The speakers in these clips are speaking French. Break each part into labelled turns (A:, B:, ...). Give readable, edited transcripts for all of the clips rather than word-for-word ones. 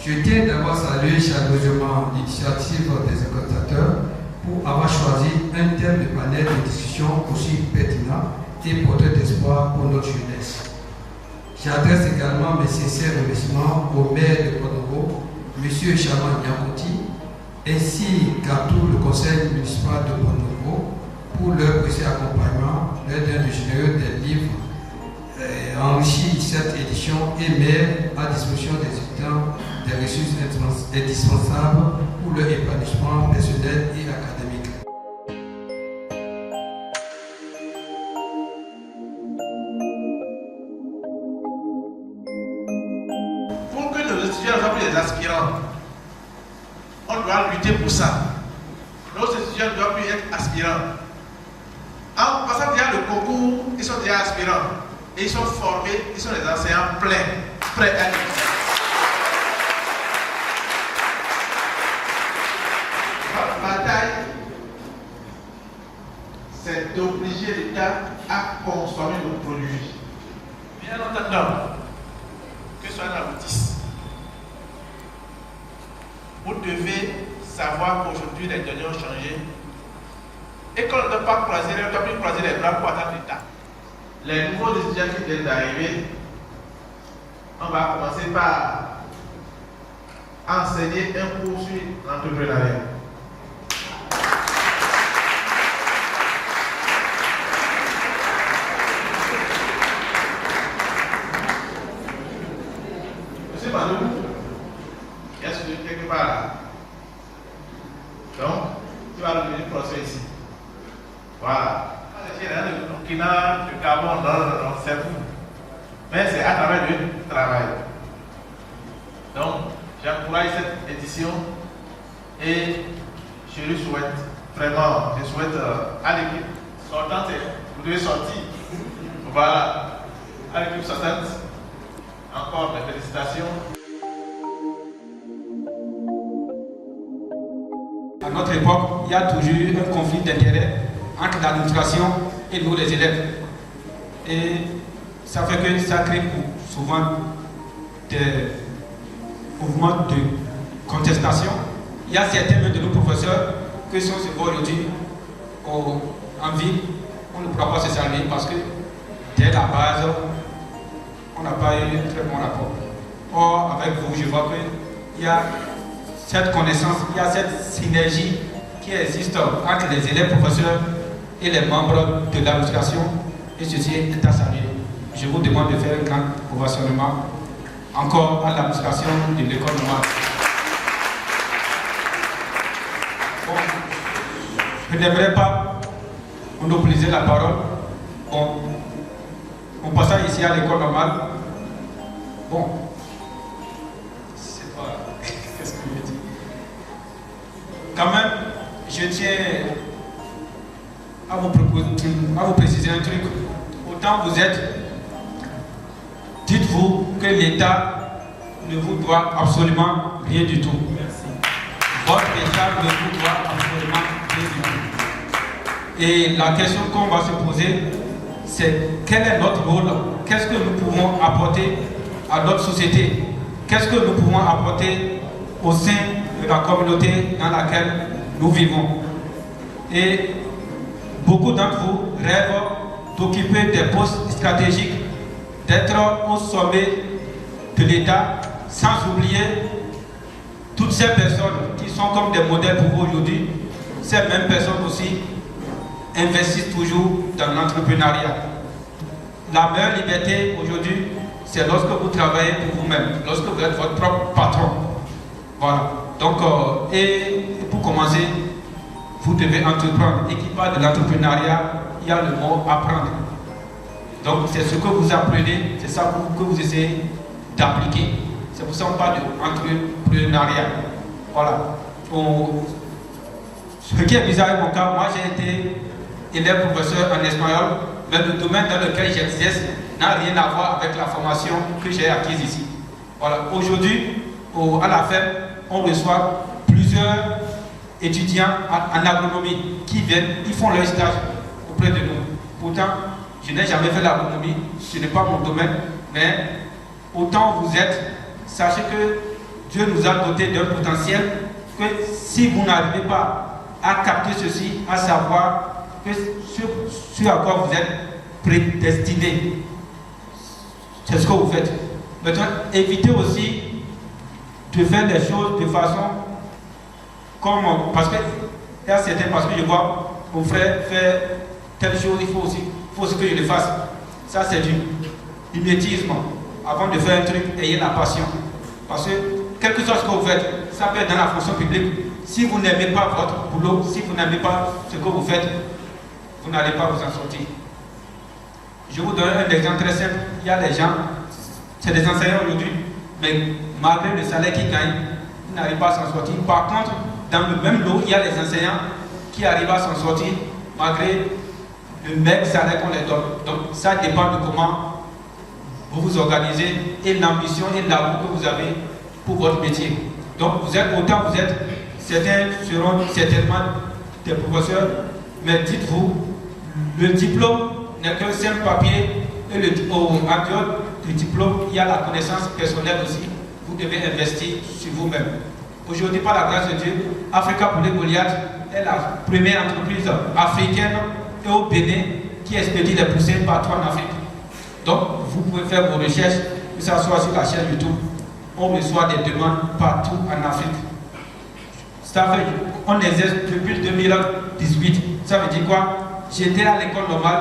A: Je tiens d'abord à saluer chaleureusement l'initiative des organisateurs pour avoir choisi un thème de panel de discussion aussi pertinent et porteur d'espoir pour notre jeunesse. J'adresse également mes sincères remerciements au maire de Bonobo, M. Chaman Nyakouti, ainsi qu'à tout le conseil municipal de Bonobo pour leur précieux accompagnement, leur don de généreux des livres enrichi cette édition et met à disposition des étudiants des ressources indispensables pour leur épanouissement personnel et académique.
B: Pour que nos étudiants soient plus des aspirants, on doit lutter pour ça. Nos étudiants ne doivent plus être aspirants. En passant déjà le concours, ils sont déjà aspirants. Et ils sont formés, ils sont des enseignants prêts à l'école. Notre bataille, c'est d'obliger l'État à consommer nos produits. Bien entendu, que ce soit la boutique, vous devez savoir qu'aujourd'hui les données ont changé et qu'on ne doit pas croiser, on ne doit plus croiser les bras pour attendre l'État. Les nouveaux étudiants qui viennent d'arriver, on va commencer par enseigner un cours sur l'entrepreneuriat. Monsieur Malou, est-ce que quelque part là? Donc, tu vas devenir professeur ici. Voilà. Le Burkina, le Gabon, non, c'est vous. Mais c'est à travers le travail. Donc, j'encourage cette édition et je lui souhaite vraiment, je souhaite à l'équipe sortante, vous devez sortir. Voilà. À l'équipe sortante, encore mes félicitations.
C: À notre époque, il y a toujours eu un conflit d'intérêts entre l'administration et nous les élèves. Et ça fait que ça crée souvent des mouvements de contestation. Il y a certains de nos professeurs qui sont aujourd'hui en ville, on ne pourra pas se saluer parce que dès la base, on n'a pas eu un très bon rapport. Or, avec vous, je vois qu'il y a cette connaissance, il y a cette synergie qui existe entre les élèves professeurs et les membres de l'administration, et ceci est à saluer. Je vous demande de faire un grand ovationnement encore à l'administration de l'école normale. Bon, je n'aimerais pas monopoliser la parole. Bon, on passe ici à l'école normale. Bon, c'est pas... Qu'est-ce que je dis? Quand même, je tiens à vous préciser un truc. Autant vous êtes, dites-vous que l'État ne vous doit absolument rien du tout. Merci. Votre État ne vous doit absolument rien du tout. Et la question qu'on va se poser, c'est quel est notre rôle? Qu'est-ce que nous pouvons apporter à notre société? Qu'est-ce que nous pouvons apporter au sein de la communauté dans laquelle nous vivons? Et beaucoup d'entre vous rêvent d'occuper des postes stratégiques, d'être au sommet de l'État, sans oublier toutes ces personnes qui sont comme des modèles pour vous aujourd'hui. Ces mêmes personnes aussi investissent toujours dans l'entrepreneuriat. La meilleure liberté aujourd'hui, c'est lorsque vous travaillez pour vous-même, lorsque vous êtes votre propre patron. Voilà. Donc, et pour commencer, vous devez entreprendre. Et qui parle de l'entrepreneuriat, il y a le mot apprendre. Donc c'est ce que vous apprenez, c'est ça que vous essayez d'appliquer. C'est pour ça qu'on parle d'entrepreneuriat. Voilà. Ce qui est bizarre dans mon cas, moi j'ai été élève professeur en espagnol, mais le domaine dans lequel j'exerce n'a rien à voir avec la formation que j'ai acquise ici. Voilà. Aujourd'hui, à la FEM, on reçoit plusieurs étudiants en agronomie qui viennent, ils font leur stage auprès de nous. Pourtant, je n'ai jamais fait l'agronomie, ce n'est pas mon domaine, mais autant vous êtes, sachez que Dieu nous a doté d'un potentiel que si vous n'arrivez pas à capter ceci, à savoir que sur à quoi vous êtes prédestiné, c'est ce que vous faites. Maintenant, évitez aussi de faire les choses de façon comme, parce que il y a certains, parce que je vois mon frère faire telle chose, il faut aussi que je le fasse. Ça, c'est du mimétisme. Avant de faire un truc, ayez la passion. Parce que, quel que soit ce que vous faites, ça peut être dans la fonction publique. Si vous n'aimez pas votre boulot, si vous n'aimez pas ce que vous faites, vous n'allez pas vous en sortir. Je vous donne un exemple très simple. Il y a des gens, c'est des enseignants aujourd'hui, mais malgré le salaire qu'ils gagnent, ils n'arrivent pas à s'en sortir. Par contre, dans le même lot, il y a des enseignants qui arrivent à s'en sortir malgré le même salaire qu'on les donne. Donc ça dépend de comment vous vous organisez et l'ambition et l'amour que vous avez pour votre métier. Donc vous êtes autant vous êtes, certains seront certainement des professeurs, mais dites-vous, le diplôme n'est qu'un simple papier et en dehors du diplôme, il y a la connaissance personnelle aussi. Vous devez investir sur vous-même. Aujourd'hui, par la grâce de Dieu, Africa Poulet Goliath est la première entreprise africaine et au Bénin qui expédie les poussins partout en Afrique. Donc, vous pouvez faire vos recherches, que ce soit sur la chaîne YouTube. On reçoit des demandes partout en Afrique. Ça fait, on exerce depuis 2018. Ça veut dire quoi? J'étais à l'école normale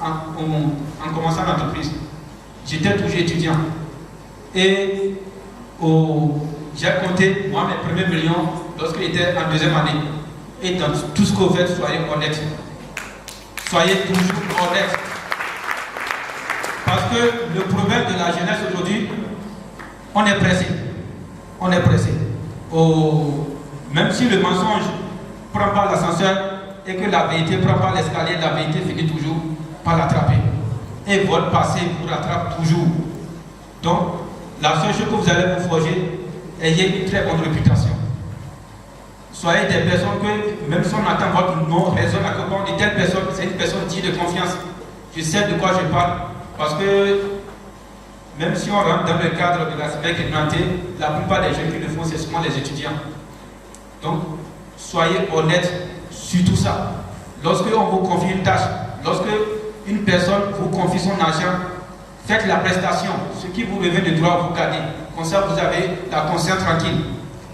C: en commençant l'entreprise. J'étais toujours étudiant. Et j'ai compté, moi, mes premiers millions lorsque j'étais en deuxième année. Et dans tout ce que vous faites, soyez honnête. Soyez toujours honnête. Parce que le problème de la jeunesse aujourd'hui, on est pressé. On est pressé. Même si le mensonge prend pas l'ascenseur et que la vérité prend pas l'escalier, la vérité finit toujours par l'attraper. Et votre passé vous rattrape toujours. Donc, la seule chose que vous allez vous forger, ayez une très bonne réputation. Soyez des personnes que, même si on attend votre nom, raisonne à quoi on dit telle personne, c'est une personne digne de confiance. Je sais de quoi je parle, parce que même si on rentre dans le cadre de la cybercriminalité, la plupart des gens qui le font, c'est souvent les étudiants. Donc, soyez honnêtes sur tout ça. Lorsque on vous confie une tâche, lorsque une personne vous confie son argent, faites la prestation. Ce qui vous revient de droit, vous gardez. Comme ça, vous avez la conscience tranquille.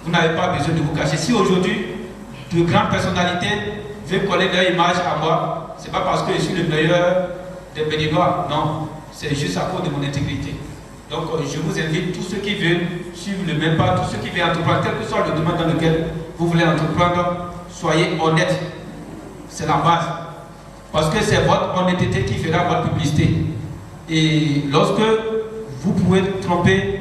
C: Vous n'avez pas besoin de vous cacher. Si aujourd'hui, de grandes personnalités veulent coller leur image à moi, ce n'est pas parce que je suis le meilleur des Béninois. Non, c'est juste à cause de mon intégrité. Donc, je vous invite, tous ceux qui veulent suivre le même pas, tous ceux qui veulent entreprendre, quel que soit le domaine dans lequel vous voulez entreprendre, soyez honnêtes. C'est la base. Parce que c'est votre honnêteté qui fera votre publicité. Et lorsque vous pouvez tromper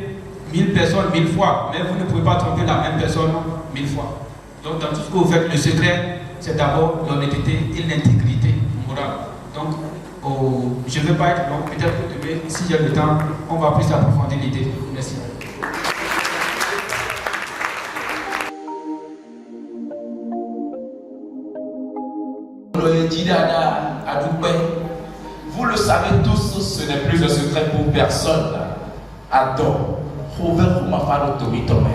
C: 1000 personnes 1000 fois, mais vous ne pouvez pas tromper la même personne 1000 fois. Donc dans tout ce que vous faites, le secret, c'est d'abord l'honnêteté et l'intégrité morale. Donc, je ne vais pas être long, peut-être que demain, si j'ai le temps, on va plus approfondir l'idée. Merci.
D: Vous le savez tous, ce n'est plus un secret pour personne. Attends, Robert Mafaro Tomi Tomé.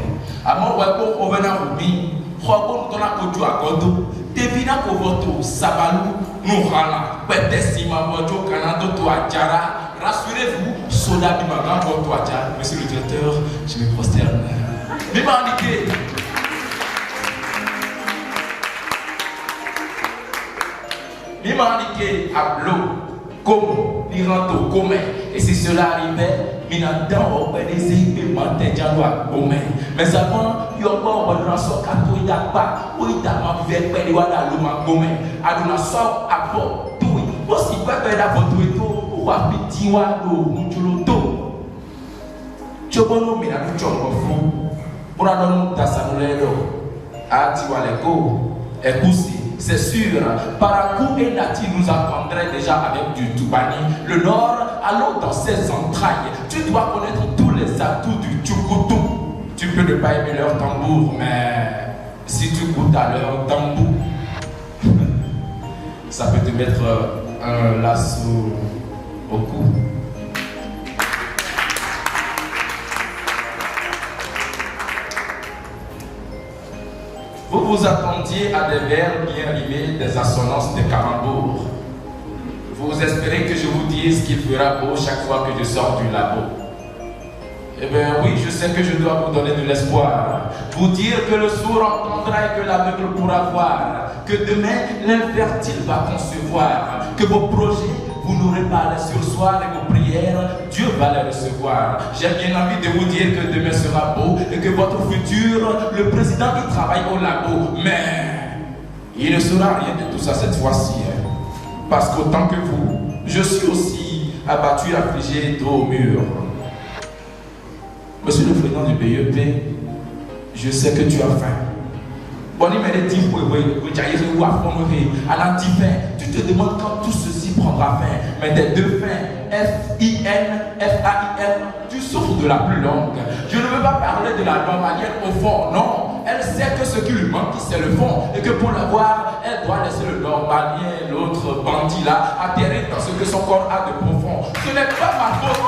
D: Amon Wako Ovena Rubi, Robo Tona Kotu Akodo, Devina Kovoto, Sabalou, Nourala, Petesima, Bojo, Kanado, Toadjara. Rassurez-vous, Soda Bimagan, Toadjara. Monsieur le directeur, je me prosterne. Bimandiqué. Bimandiqué, Ablo. Comme Niranto Gome, et si cela arrivait, Minadam organisé et Mantéjanoa Gome. Mais avant, il y a encore un rançon Kato Yapa, où il t'a m'avait fait Wada Luma Gome, Aduna Saw Apo, Toui, aussi pas que la photo et tout, ou à Pitiwa, ou Muchuloto. Chobono Minadu Chongo, Boradon Tassanolero, Atiwaleko, Ekusi. C'est sûr, Parakou et Nati nous apprendraient déjà avec du Toubani. Le Nord, allons dans ses entrailles. Tu dois connaître tous les atouts du Tchoukoutou. Tu peux ne pas aimer leur tambour, mais si tu goûtes à leur tambour, ça peut te mettre un lasso au cou. Vous vous attendiez à des vers bien rimés, des assonances, des calembours. Vous espérez que je vous dise qu'il fera beau chaque fois que je sors du labo. Eh bien oui, je sais que je dois vous donner de l'espoir. Vous dire que le sourd entendra et que l'aveugle pourra voir. Que demain, l'infertile va concevoir. Que vos projets, vous n'aurez pas à les sursoir et vos prières, Dieu va les recevoir. J'ai bien envie de vous dire que demain sera beau et que votre futur, le président qui travaille au labo. Mais il ne sera rien de tout ça cette fois-ci. Parce qu'autant que vous, je suis aussi abattu, affligé, dos au mur. Monsieur le président du BEP, je sais que tu as faim. Tu te demandes quand tout ceci prendra fin. Mais tes deux fins, F-I-N, F-A-I-N, tu souffres de la plus longue. Je ne veux pas parler de la normalienne au fond, non. Elle sait que ce qui lui manque, c'est le fond. Et que pour l'avoir, elle doit laisser le normalien, l'autre bandit là, atterrir dans ce que son corps a de profond. Ce n'est pas ma faute.